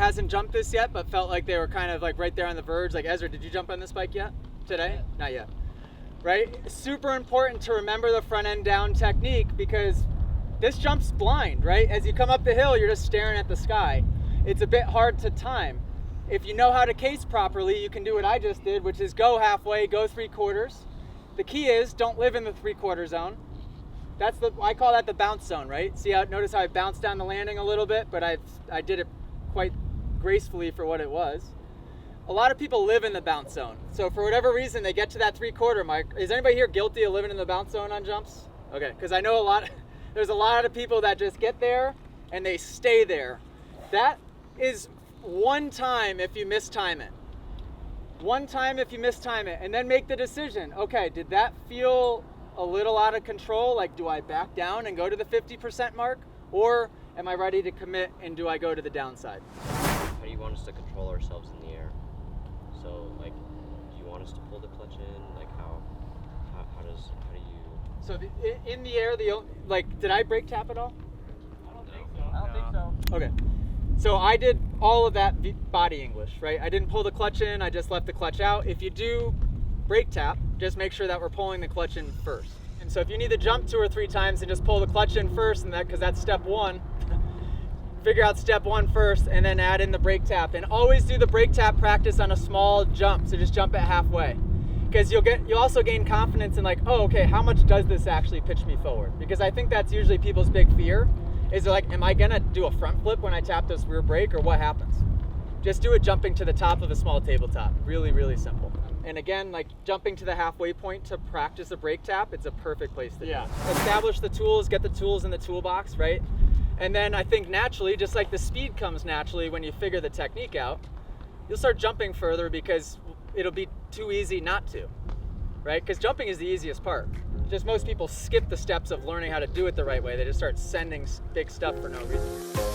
hasn't jumped this yet, but felt like they were kind of like right there on the verge. Like Ezra, did you jump on this bike yet? Today? Not yet. Right? Super important to remember the front end down technique, because this jump's blind, right? As you come up the hill, you're just staring at the sky. It's a bit hard to time. If you know how to case properly, you can do what I just did, which is go halfway, go 3/4. The key is don't live in the 3/4 zone. I call that the bounce zone, right? See how, notice how I bounced down the landing a little bit, but I did it quite gracefully for what it was. A lot of people live in the bounce zone. So for whatever reason, they get to that 3/4 mark. Is anybody here guilty of living in the bounce zone on jumps? Okay, because I know there's a lot of people that just get there and they stay there. That is one time if you mistime it. One time if you mistime it, and then make the decision. Okay, did that feel a little out of control? Like, do I back down and go to the 50% mark? Or am I ready to commit and do I go to the downside? How do you want us to control ourselves in the air? So, like, do you want us to pull the clutch in? Like, how do you... So in the air, did I brake tap at all? I don't think so. Okay. So I did all of that body English, right? I didn't pull the clutch in, I just left the clutch out. If you do brake tap, just make sure that we're pulling the clutch in first. And so if you need to jump 2 or 3 times and just pull the clutch in first, and because that's step 1, figure out step 1 first and then add in the brake tap. And always do the brake tap practice on a small jump, so just jump it halfway. Because you'll also gain confidence in like, oh, okay, how much does this actually pitch me forward? Because I think that's usually people's big fear, is they're like, am I gonna do a front flip when I tap this rear brake, or what happens? Just do it jumping to the top of a small tabletop. Really, really simple. And again, like jumping to the halfway point to practice a brake tap, it's a perfect place to do it. Establish the tools, get the tools in the toolbox, right? And then I think naturally, just like the speed comes naturally when you figure the technique out, you'll start jumping further because it'll be too easy not to, right? Because jumping is the easiest part. Just most people skip the steps of learning how to do it the right way. They just start sending big stuff for no reason.